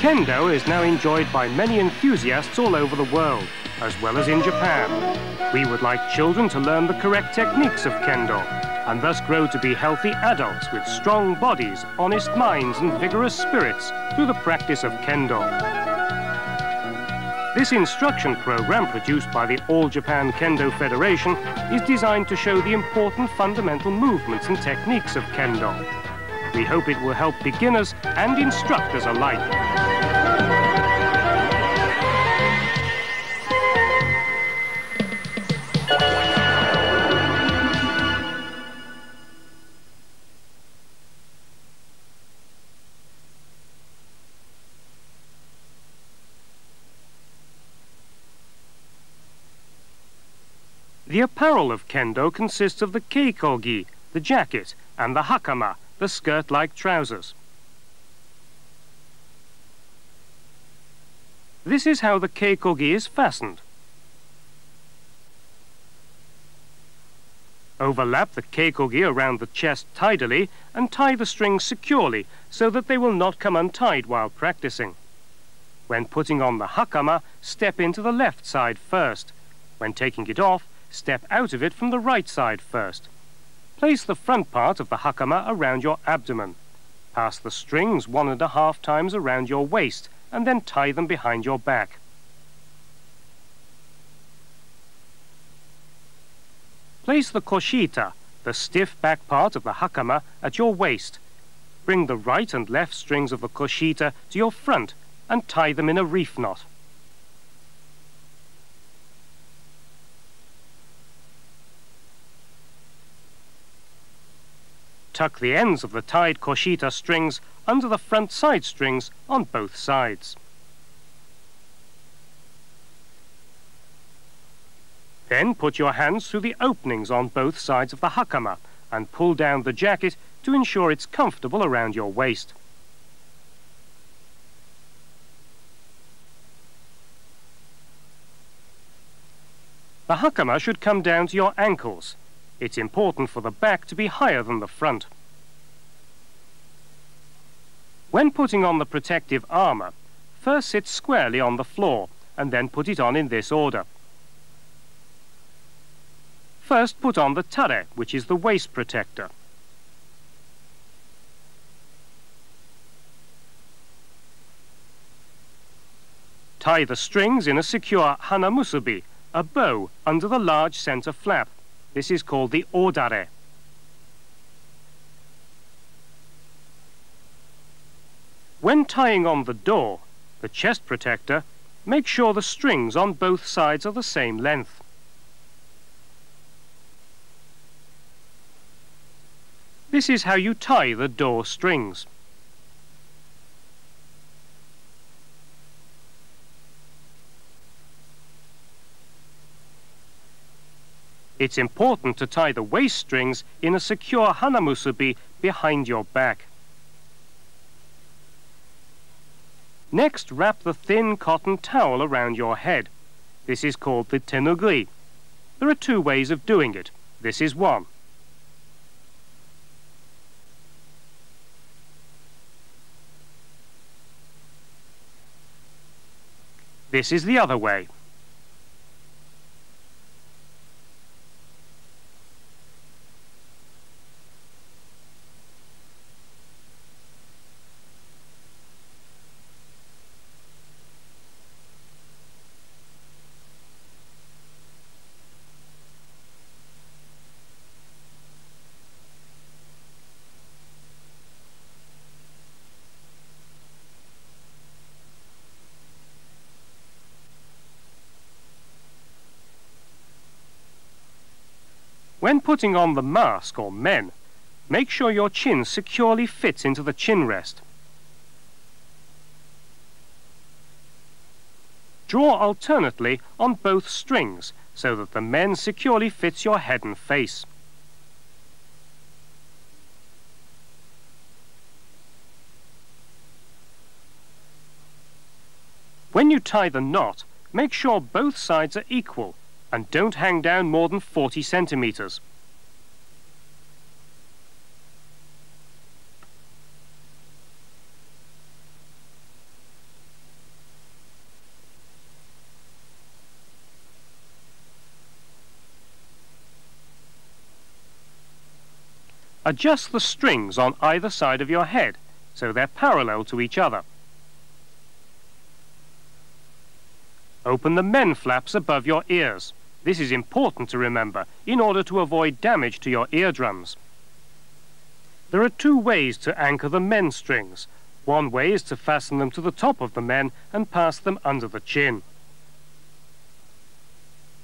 Kendo is now enjoyed by many enthusiasts all over the world, as well as in Japan. We would like children to learn the correct techniques of Kendo, and thus grow to be healthy adults with strong bodies, honest minds and vigorous spirits through the practice of Kendo. This instruction program, produced by the All Japan Kendo Federation, is designed to show the important fundamental movements and techniques of Kendo. We hope it will help beginners and instructors alike. The apparel of Kendo consists of the keikogi, the jacket, and the hakama, the skirt-like trousers. This is how the keikogi is fastened. Overlap the keikogi around the chest tidily and tie the strings securely so that they will not come untied while practicing. When putting on the hakama, step into the left side first. When taking it off, step out of it from the right side first. Place the front part of the hakama around your abdomen. Pass the strings 1.5 times around your waist and then tie them behind your back. Place the koshita, the stiff back part of the hakama, at your waist. Bring the right and left strings of the koshita to your front and tie them in a reef knot. Tuck the ends of the tied koshita strings under the front side strings on both sides. Then put your hands through the openings on both sides of the hakama and pull down the jacket to ensure it's comfortable around your waist. The hakama should come down to your ankles. It's important for the back to be higher than the front. When putting on the protective armour, first sit squarely on the floor and then put it on in this order. First put on the tare, which is the waist protector. Tie the strings in a secure hanamusubi, a bow, under the large centre flap. This is called the odare. When tying on the door, the chest protector, make sure the strings on both sides are the same length. This is how you tie the door strings. It's important to tie the waist strings in a secure hanamusubi behind your back. Next, wrap the thin cotton towel around your head. This is called the tenugui. There are 2 ways of doing it. This is one. This is the other way. When putting on the mask, or men, make sure your chin securely fits into the chin rest. Draw alternately on both strings so that the men securely fits your head and face. When you tie the knot, make sure both sides are equal and don't hang down more than 40 centimeters. Adjust the strings on either side of your head so they're parallel to each other. Open the men flaps above your ears. This is important to remember in order to avoid damage to your eardrums. There are two ways to anchor the men strings. One way is to fasten them to the top of the men and pass them under the chin.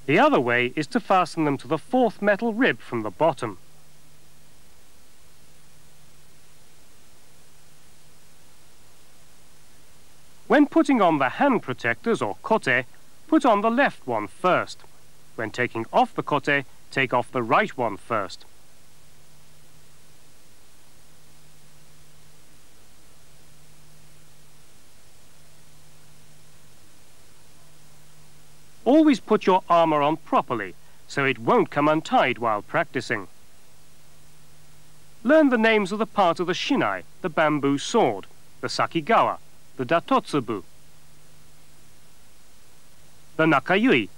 The other way is to fasten them to the fourth metal rib from the bottom. When putting on the hand protectors or kote, put on the left one first. When taking off the kote, take off the right one first. Always put your armor on properly, so it won't come untied while practicing. Learn the names of the part of the shinai, the bamboo sword, the sakigawa, the datotsubu, the nakayui,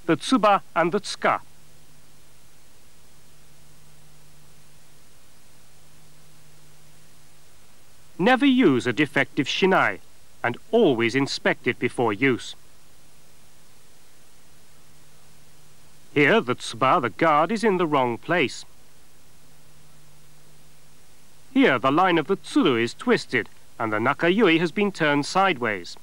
the tsuba and the tsuka. Never use a defective shinai, and always inspect it before use. Here the tsuba, the guard, is in the wrong place. Here the line of the tsuru is twisted and the nakayui has been turned sideways.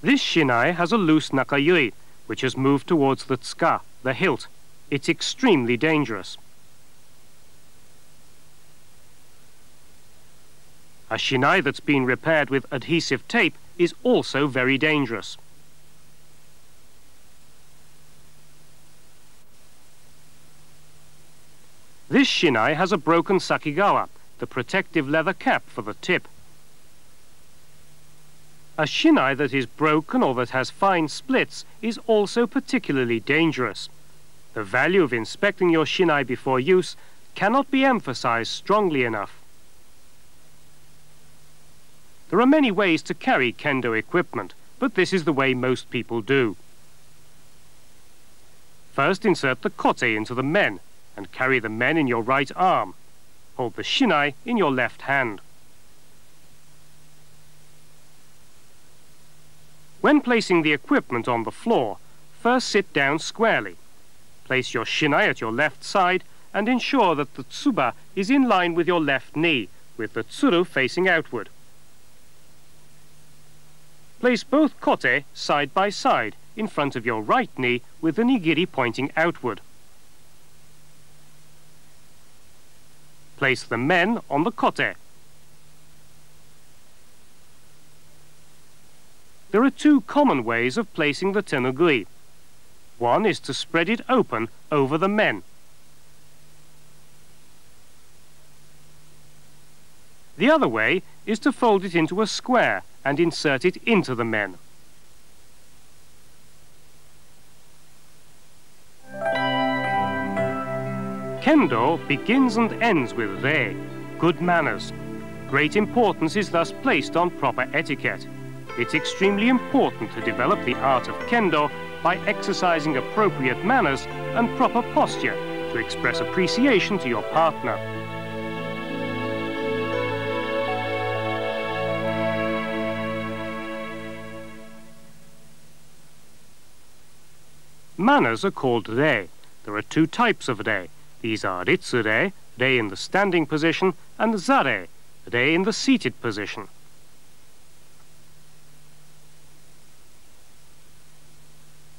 This shinai has a loose nakayui, which has moved towards the tsuka, the hilt. It's extremely dangerous. A shinai that's been repaired with adhesive tape is also very dangerous. This shinai has a broken sakigawa, the protective leather cap for the tip. A shinai that is broken or that has fine splits is also particularly dangerous. The value of inspecting your shinai before use cannot be emphasized strongly enough. There are many ways to carry kendo equipment, but this is the way most people do. First, insert the kote into the men and carry the men in your right arm. Hold the shinai in your left hand. When placing the equipment on the floor, first sit down squarely. Place your shinai at your left side and ensure that the tsuba is in line with your left knee, with the tsuru facing outward. Place both kote side by side in front of your right knee with the nigiri pointing outward. Place the men on the kote. There are two common ways of placing the tenugui. One is to spread it open over the men. The other way is to fold it into a square and insert it into the men. Kendo begins and ends with rei, good manners. Great importance is thus placed on proper etiquette. It's extremely important to develop the art of kendo by exercising appropriate manners and proper posture to express appreciation to your partner. Manners are called rei. There are two types of rei. These are ritsu-rei, rei in the standing position, and za-rei, rei in the seated position.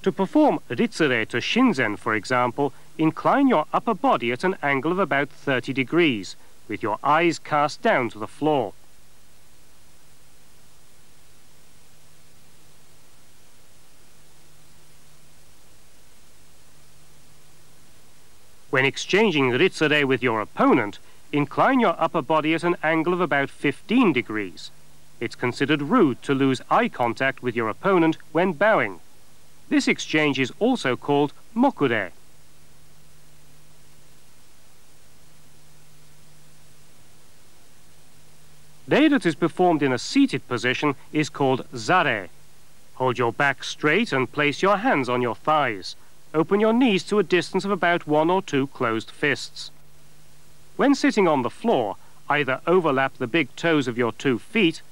To perform ritsu-rei to shinzen, for example, incline your upper body at an angle of about 30 degrees, with your eyes cast down to the floor. When exchanging ritsu-rei with your opponent, incline your upper body at an angle of about 15 degrees. It's considered rude to lose eye contact with your opponent when bowing. This exchange is also called moku-rei. Rei that is performed in a seated position is called za-rei. Hold your back straight and place your hands on your thighs. Open your knees to a distance of about 1 or 2 closed fists. When sitting on the floor, either overlap the big toes of your 2 feet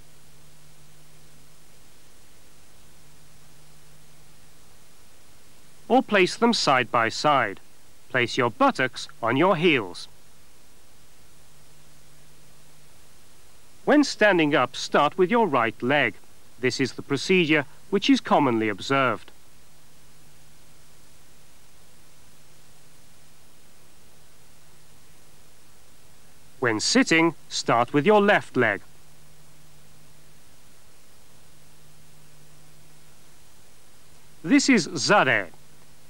or place them side by side. Place your buttocks on your heels. When standing up, start with your right leg. This is the procedure which is commonly observed. When sitting, start with your left leg. This is zare.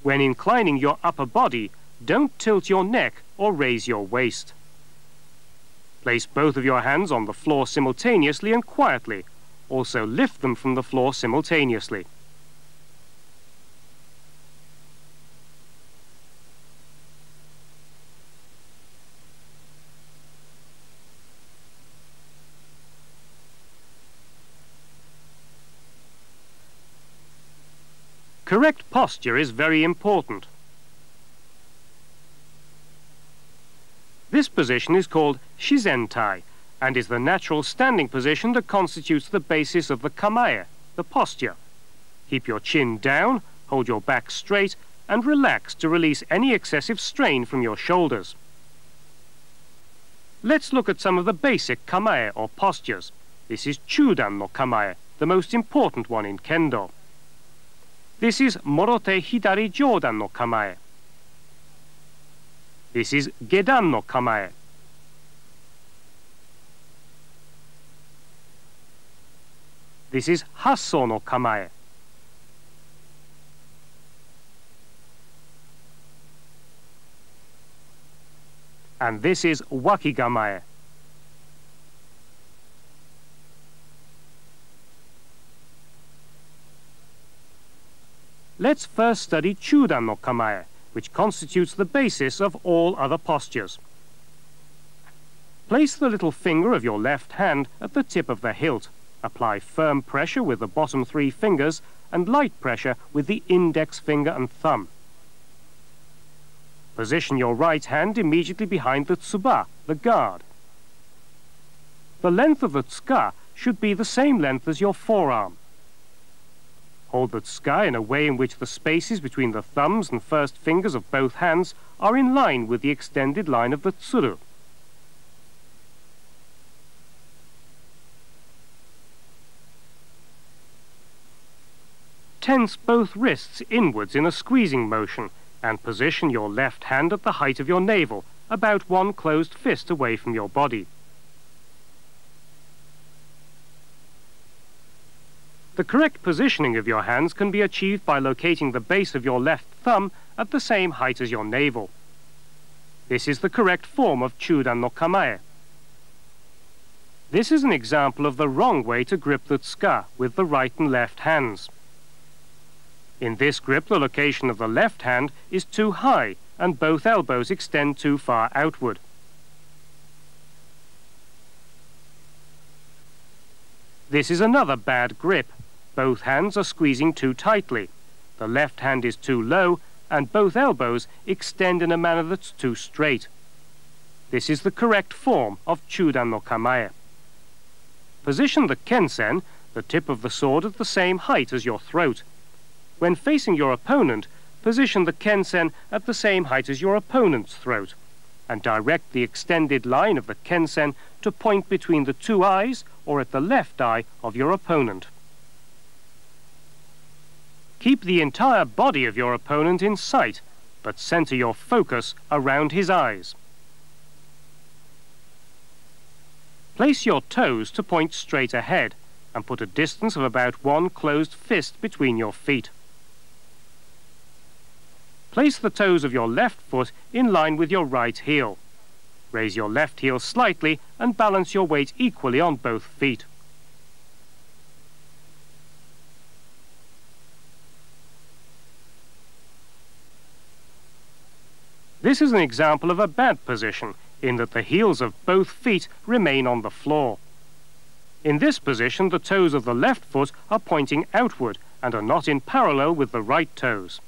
When inclining your upper body, don't tilt your neck or raise your waist. Place both of your hands on the floor simultaneously and quietly. Also lift them from the floor simultaneously. Correct posture is very important. This position is called shizentai and is the natural standing position that constitutes the basis of the kamae, the posture. Keep your chin down, hold your back straight, and relax to release any excessive strain from your shoulders. Let's look at some of the basic kamae or postures. This is chudan no kamae, the most important one in Kendo. This is morote hidari jodan no kamae. This is gedan no kamae. This is hasso no kamae. And this is wakigamae. Let's first study chudan no kamae, which constitutes the basis of all other postures. Place the little finger of your left hand at the tip of the hilt. Apply firm pressure with the bottom 3 fingers and light pressure with the index finger and thumb. Position your right hand immediately behind the tsuba, the guard. The length of the tsuka should be the same length as your forearm. Hold the tsuka in a way in which the spaces between the thumbs and first fingers of both hands are in line with the extended line of the tsuru. Tense both wrists inwards in a squeezing motion and position your left hand at the height of your navel, about 1 closed fist away from your body. The correct positioning of your hands can be achieved by locating the base of your left thumb at the same height as your navel. This is the correct form of chudan no kamae. This is an example of the wrong way to grip the tsuka with the right and left hands. In this grip, the location of the left hand is too high and both elbows extend too far outward. This is another bad grip. Both hands are squeezing too tightly. The left hand is too low and both elbows extend in a manner that's too straight. This is the correct form of chudan no kamae. Position the kensen, the tip of the sword, at the same height as your throat. When facing your opponent, position the kensen at the same height as your opponent's throat and direct the extended line of the kensen to point between the 2 eyes or at the left eye of your opponent. Keep the entire body of your opponent in sight, but center your focus around his eyes. Place your toes to point straight ahead and put a distance of about 1 closed fist between your feet. Place the toes of your left foot in line with your right heel. Raise your left heel slightly and balance your weight equally on both feet. This is an example of a bad position in that the heels of both feet remain on the floor. In this position, the toes of the left foot are pointing outward and are not in parallel with the right toes.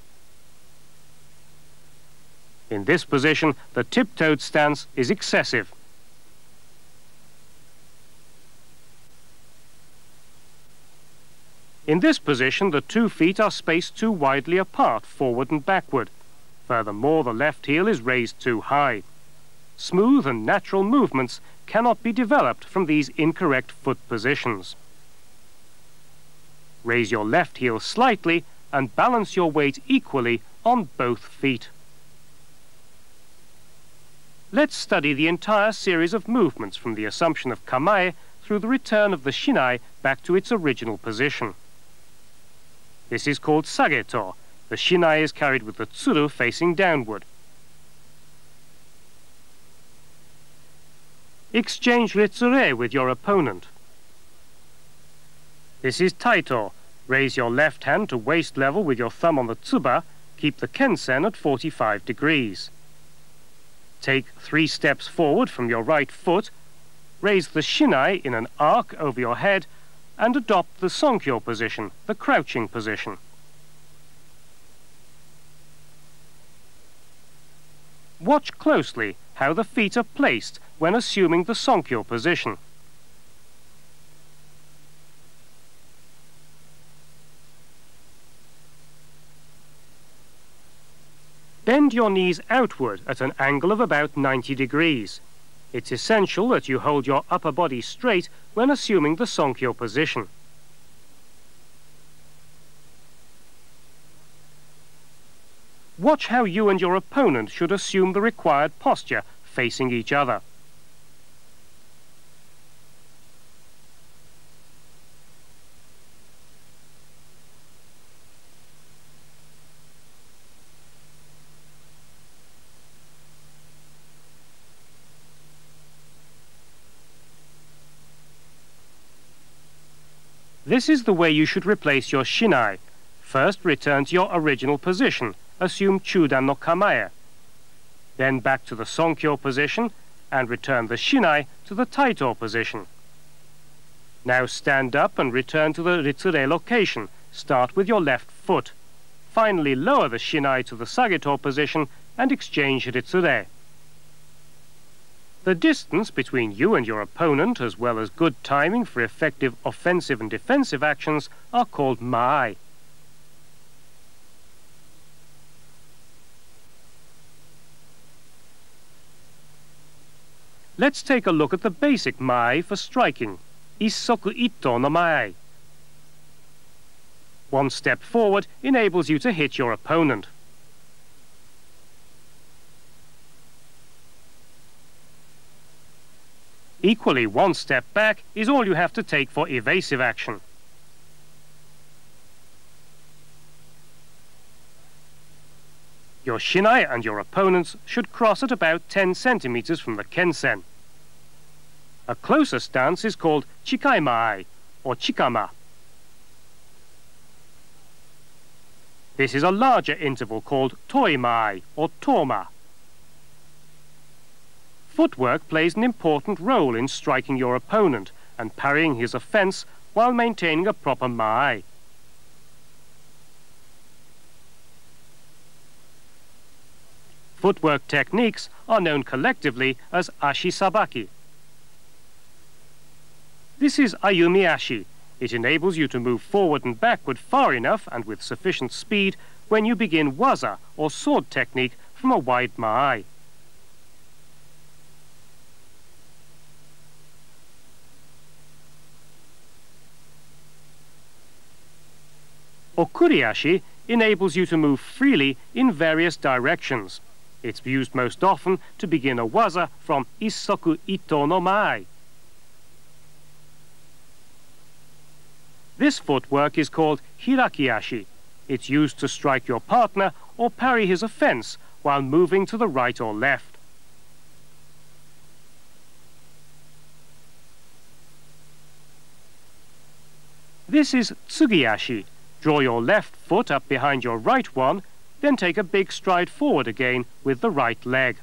In this position, the tiptoed stance is excessive. In this position, the 2 feet are spaced too widely apart, forward and backward. Furthermore, the left heel is raised too high. Smooth and natural movements cannot be developed from these incorrect foot positions. Raise your left heel slightly and balance your weight equally on both feet. Let's study the entire series of movements from the assumption of kamae through the return of the shinai back to its original position. This is called sageto. The shinai is carried with the tsuru facing downward. Exchange ritsure with your opponent. This is taito. Raise your left hand to waist level with your thumb on the tsuba. Keep the kensen at 45 degrees. Take 3 steps forward from your right foot. Raise the shinai in an arc over your head and adopt the sonkyo position, the crouching position. Watch closely how the feet are placed when assuming the sonkyo position. Bend your knees outward at an angle of about 90 degrees. It's essential that you hold your upper body straight when assuming the sonkyo position. Watch how you and your opponent should assume the required posture, facing each other. This is the way you should replace your shinai. First, return to your original position. Assume Chudan no Kamae. Then back to the sonkyo position and return the shinai to the taito position. Now stand up and return to the ritsure location. Start with your left foot. Finally lower the shinai to the sageto position and exchange ritsure. The distance between you and your opponent, as well as good timing for effective offensive and defensive actions, are called maai. Let's take a look at the basic maai for striking. Issoku itto no maai. 1 step forward enables you to hit your opponent. Equally, 1 step back is all you have to take for evasive action. Your shinai and your opponent's should cross at about 10 centimeters from the kensen. A closer stance is called chikai maai or chikama. This is a larger interval called toi maai or toma. Footwork plays an important role in striking your opponent and parrying his offense while maintaining a proper maai. Footwork techniques are known collectively as ashi sabaki. This is ayumi ashi. It enables you to move forward and backward far enough and with sufficient speed when you begin waza or sword technique from a wide maai. Okuriashi enables you to move freely in various directions. It's used most often to begin a waza from issoku itto no maai. This footwork is called hirakiashi. It's used to strike your partner or parry his offense while moving to the right or left. This is tsugiashi. Draw your left foot up behind your right one, then take a big stride forward again with the right leg.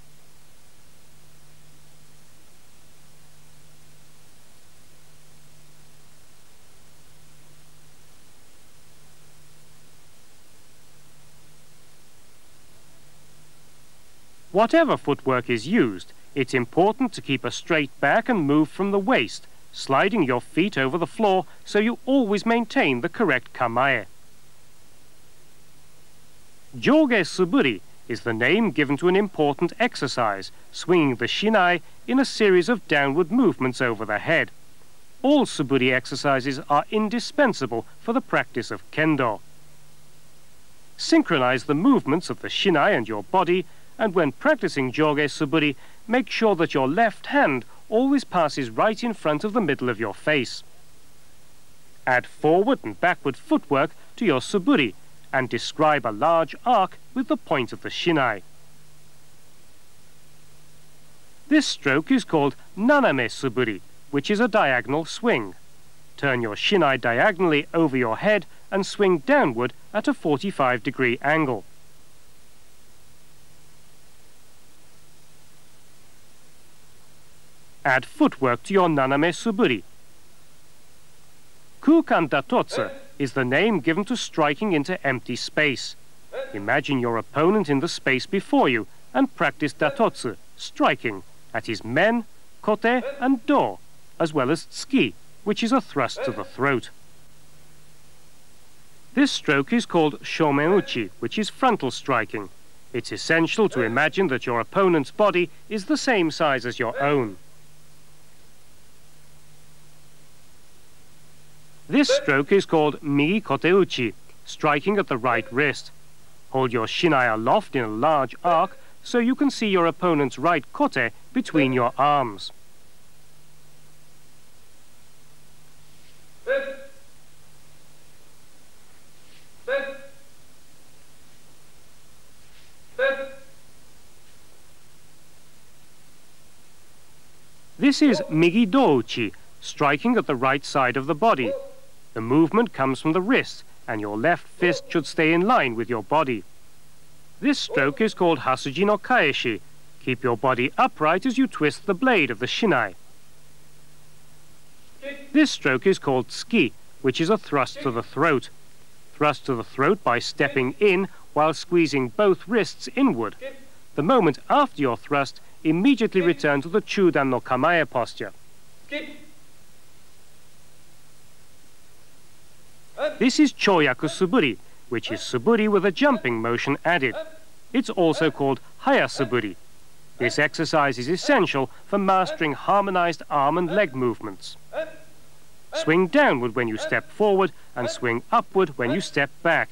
Whatever footwork is used, it's important to keep a straight back and move from the waist, sliding your feet over the floor so you always maintain the correct kamae. Joge suburi is the name given to an important exercise, swinging the shinai in a series of downward movements over the head. All suburi exercises are indispensable for the practice of Kendo. Synchronize the movements of the shinai and your body, and when practicing Joge suburi, make sure that your left hand always passes right in front of the middle of your face. Add forward and backward footwork to your suburi and describe a large arc with the point of the shinai. This stroke is called naname suburi, which is a diagonal swing. Turn your shinai diagonally over your head and swing downward at a 45-degree angle. Add footwork to your naname suburi. Kukan datotsu is the name given to striking into empty space. Imagine your opponent in the space before you and practice datotsu, striking, at his men, kote and do, as well as tsuki, which is a thrust to the throat. This stroke is called shomen-uchi, which is frontal striking. It's essential to imagine that your opponent's body is the same size as your own. This stroke is called migi kote-uchi, striking at the right wrist. Hold your shinai aloft in a large arc so you can see your opponent's right kote between your arms. This is migi do-uchi, striking at the right side of the body. The movement comes from the wrist, and your left fist should stay in line with your body. This stroke is called hasuji no kaeshi. Keep your body upright as you twist the blade of the shinai. This stroke is called tsuki, which is a thrust to the throat. Thrust to the throat by stepping in while squeezing both wrists inward. The moment after your thrust, immediately return to the chudan no kamae posture. This is choyaku suburi, which is suburi with a jumping motion added. It's also called haya suburi. This exercise is essential for mastering harmonized arm and leg movements. Swing downward when you step forward and swing upward when you step back.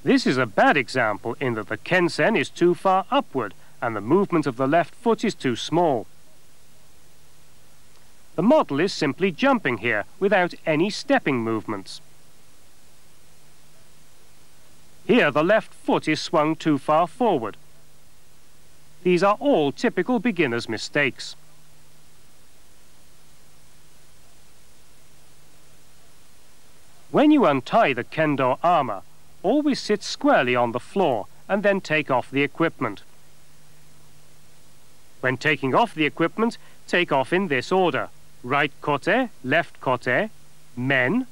This is a bad example in that the kensen is too far upward and the movement of the left foot is too small. The model is simply jumping here without any stepping movements. Here the left foot is swung too far forward. These are all typical beginner's mistakes. When you untie the kendo armor, always sit squarely on the floor and then take off the equipment. When taking off the equipment, take off in this order: right kote, left kote, men,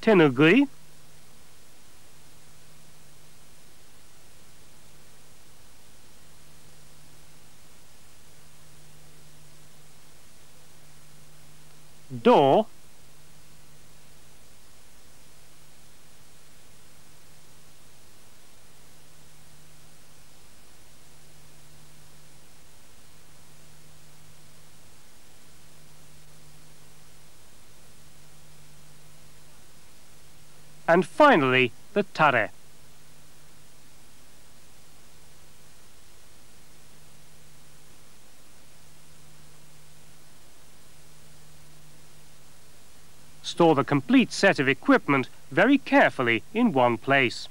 tenugui, do, and finally the tare. Store the complete set of equipment very carefully in one place.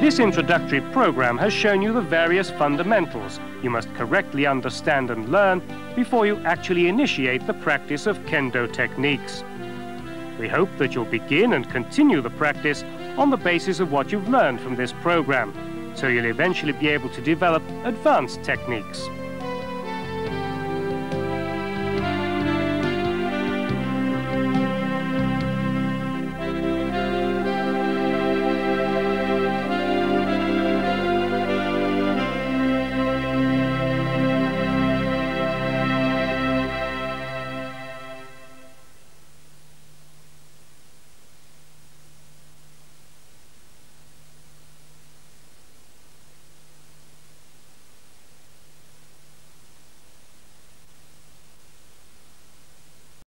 This introductory program has shown you the various fundamentals you must correctly understand and learn before you actually initiate the practice of Kendo techniques. We hope that you'll begin and continue the practice on the basis of what you've learned from this program, so you'll eventually be able to develop advanced techniques.